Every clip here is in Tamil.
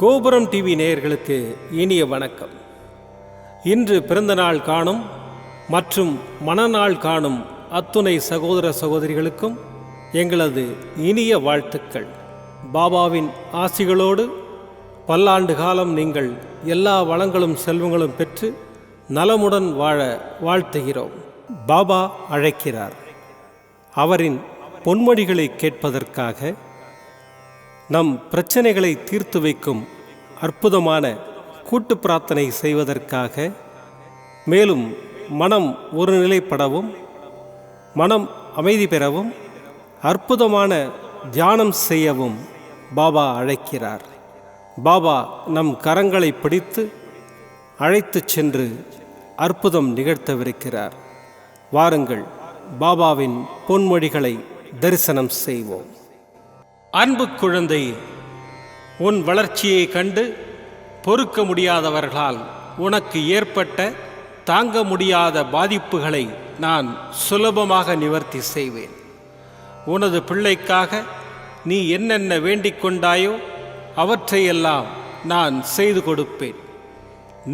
கோபுரம் டிவி நேயர்களுக்கு இனிய வணக்கம். இன்று பிறந்தநாள் காணும் மற்றும் மணநாள் காணும் அத்துணை சகோதர சகோதரிகளுக்கும் எங்களது இனிய வாழ்த்துக்கள். பாபாவின் ஆசிகளோடு பல்லாண்டு காலம் நீங்கள் எல்லா வளங்களும் செல்வங்களும் பெற்று நலமுடன் வாழ வாழ்த்துகிறோம். பாபா அழைக்கிறார். அவரின் பொன்மொழிகளை கேட்பதற்காக, நம் பிரச்சனைகளை தீர்த்து வைக்கும் அற்புதமான கூட்டு பிரார்த்தனை செய்வதற்காக, மேலும் மனம் ஒருநிலைப்படவும் மனம் அமைதி பெறவும் அற்புதமான தியானம் செய்யவும் பாபா அழைக்கிறார். பாபா நம் கரங்களை பிடித்து அழைத்து சென்று அற்புதம் நிகழ்த்தவிருக்கிறார். வாருங்கள், பாபாவின் பொன்மொழிகளை தரிசனம் செய்வோம். அன்பு குழந்தை, உன் வளர்ச்சியை கண்டு பொறுக்க முடியாதவர்களால் உனக்கு ஏற்பட்ட தாங்க முடியாத பாதிப்புகளை நான் சுலபமாக நிவர்த்தி செய்வேன். உனது பிள்ளைக்காக நீ என்னென்ன வேண்டிக் கொண்டாயோ அவற்றையெல்லாம் நான் செய்து கொடுப்பேன்.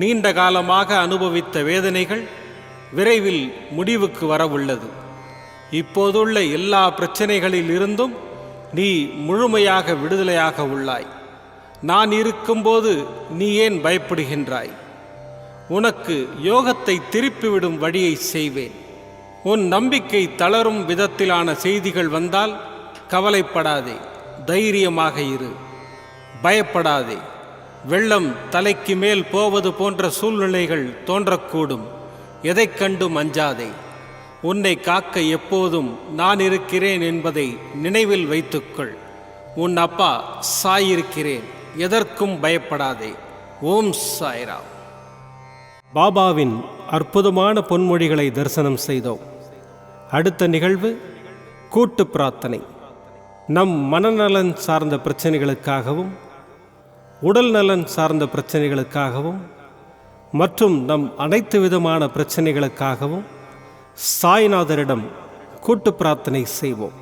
நீண்ட காலமாக அனுபவித்த வேதனைகள் விரைவில் முடிவுக்கு வரவுள்ளது. இப்போதுள்ள எல்லா பிரச்சனைகளில் இருந்தும் நீ முழுமையாக விடுதலையாக உள்ளாய். நான் இருக்கும்போது நீ ஏன் பயப்படுகின்றாய்? உனக்கு யோகத்தை திருப்பிவிடும் வழியை செய்வேன். உன் நம்பிக்கை தளரும் விதத்திலான செய்திகள் வந்தால் கவலைப்படாதே, தைரியமாக இரு, பயப்படாதே. வெள்ளம் தலைக்கு மேல் போவது போன்ற சூழ்நிலைகள் தோன்றக்கூடும். எதைக் கண்டும் அஞ்சாதே. உன்னை காக்க எப்போதும் நான் இருக்கிறேன் என்பதை நினைவில் வைத்துக்கொள். உன் அப்பா சாயிருக்கிறேன், எதற்கும் பயப்படாதே. ஓம் சாய்ராம். பாபாவின் அற்புதமான பொன்மொழிகளை தரிசனம் செய்தோம். அடுத்த நிகழ்வு கூட்டு பிரார்த்தனை. நம் மனநலன் சார்ந்த பிரச்சனைகளுக்காகவும் உடல் நலன் சார்ந்த பிரச்சனைகளுக்காகவும் மற்றும் நம் அனைத்து விதமான பிரச்சனைகளுக்காகவும் சாய்நாதரிடம் கூட்டு பிரார்த்தனை செய்வோம்.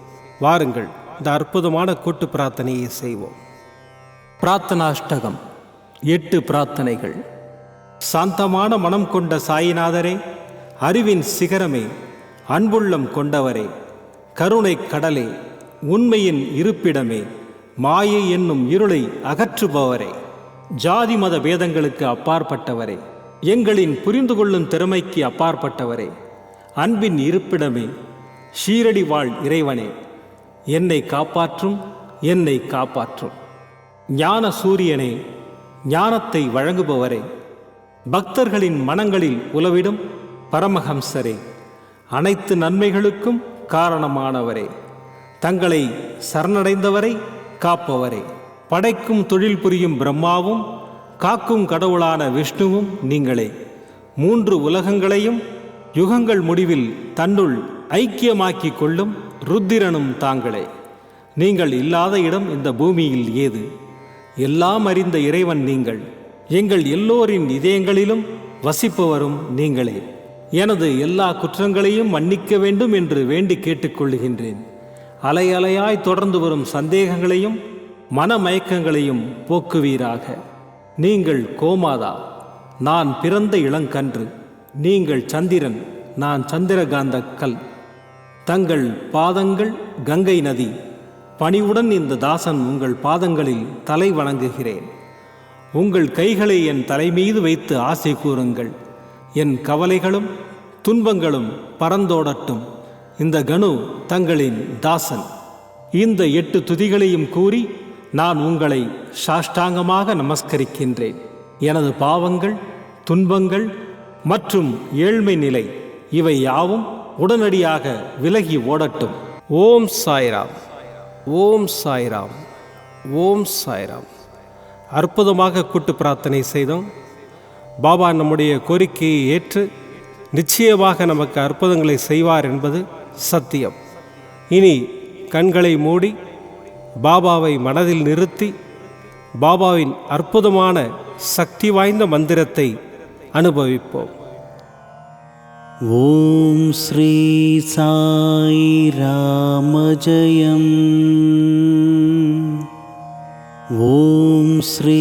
வாருங்கள், இந்த அற்புதமான கூட்டு பிரார்த்தனையை செய்வோம். பிரார்த்தனாஷ்டகம். 8 பிரார்த்தனைகள். சாந்தமான மனம் கொண்ட சாயிநாதரே, அறிவின் சிகரமே, அன்புள்ளம் கொண்டவரே, கருணை கடலே, உண்மையின் இருப்பிடமே, மாயை என்னும் இருளை அகற்றுபவரே, ஜாதி மத பேதங்களுக்கு அப்பாற்பட்டவரே, எங்களின் புரிந்து கொள்ளும் திறமைக்கு அப்பாற்பட்டவரே, அன்பின் இருப்பிடமே, ஷீரடி வாழ் இறைவனே, என்னை காப்பாற்றும், என்னை காப்பாற்றும். ஞான சூரியனே, ஞானத்தை வழங்குபவரே, பக்தர்களின் மனங்களில் உலவிடும் பரமஹம்சரே, அனைத்து நன்மைகளுக்கும் காரணமானவரே, தங்களை சரணடைந்தவரை காப்பவரே, படைக்கும் தொழில் புரியும் பிரம்மாவும் காக்கும் கடவுளான விஷ்ணுவும் நீங்களே. 3 உலகங்களையும் யுகங்கள் முடிவில் தன்னுள் ஐக்கியமாக்கிக் கொள்ளும் ருத்திரனும் தாங்களே. நீங்கள் இல்லாத இடம் இந்த பூமியில் ஏது? எல்லாம் அறிந்த இறைவன் நீங்கள். எங்கள் எல்லோரின் இதயங்களிலும் வசிப்பவரும் நீங்களே. எனது எல்லா குற்றங்களையும் மன்னிக்க வேண்டும் என்று வேண்டி கேட்டுக்கொள்ளுகின்றேன். அலை அலையாய் தொடர்ந்து வரும் சந்தேகங்களையும் மனமயக்கங்களையும் போக்குவீராக. நீங்கள் கோமாதா, நான் பிறந்த இளங்கன்று. நீங்கள் சந்திரன், நான் சந்திரகாந்த கல். தங்கள் பாதங்கள் கங்கை நதி. பணிவுடன் இந்த தாசன் உங்கள் பாதங்களில் தலை வணங்குகிறேன். உங்கள் கைகளை என் தலைமீது வைத்து ஆசை கூறுங்கள். என் கவலைகளும் துன்பங்களும் பறந்தோடட்டும். இந்த கணு தங்களின் தாசன். இந்த 8 துதிகளையும் கூறி நான் உங்களை சாஷ்டாங்கமாக நமஸ்கரிக்கின்றேன். எனது பாவங்கள், துன்பங்கள் மற்றும் ஏழ்மை நிலை இவை யாவும் உடனடியாக விலகி ஓடட்டும். ஓம் சாய்ராம், ஓம் சாய்ராம், ஓம் சாய்ராம். அற்புதமாக கூட்டு பிரார்த்தனை செய்தோம். பாபா நம்முடைய கோரிக்கையை ஏற்று நிச்சயமாக நமக்கு அற்புதங்களை செய்வார் என்பது சத்தியம். இனி கண்களை மூடி பாபாவை மனதில் நிறுத்தி பாபாவின் அற்புதமான சக்தி வாய்ந்த மந்திரத்தை அனுபவிப்போம். ஓம் ஸ்ரீ சாய் ராமஜயம். ஓம் ஸ்ரீ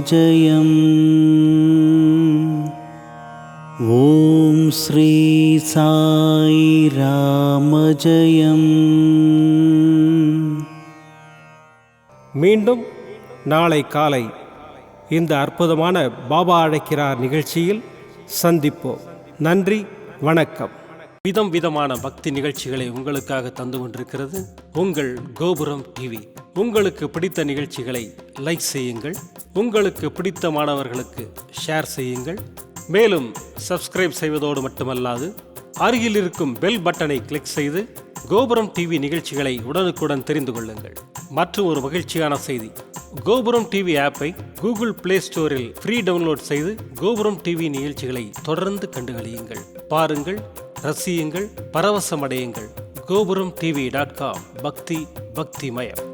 ஜெயம். ஓம் ஸ்ரீ சாய் ராம ஜெயம். மீண்டும் நாளை காலை இந்த அற்புதமான பாபா அழைக்கிறார் நிகழ்ச்சியில் சந்திப்போம். நன்றி, வணக்கம். விதமான பக்தி நிகழ்ச்சிகளை உங்களுக்காக தந்து கொண்டிருக்கிறது உங்கள் கோபுரம் டிவி. உங்களுக்கு பிடித்த நிகழ்ச்சிகளை லைக் செய்யுங்கள், உங்களுக்கு பிடித்த மாணவர்களுக்கு ஷேர் செய்யுங்கள். மேலும் சப்ஸ்கிரைப் செய்வதோடு மட்டுமல்லாது அருகில் இருக்கும் பெல் பட்டனை கிளிக் செய்து கோபுரம் டிவி நிகழ்ச்சிகளை உடனுக்குடன் தெரிந்து கொள்ளுங்கள். மற்றும் ஒரு மகிழ்ச்சியான செய்தி, கோபுரம் டிவி ஆப்பை கூகுள் பிளே ஸ்டோரில் ஃப்ரீ டவுன்லோட் செய்து கோபுரம் டிவி நிகழ்ச்சிகளை தொடர்ந்து கண்டுகளியுங்கள், பாருங்கள், ரசியுங்கள், பரவசமடையுங்கள். gopuramtv.com. பக்திமயம்.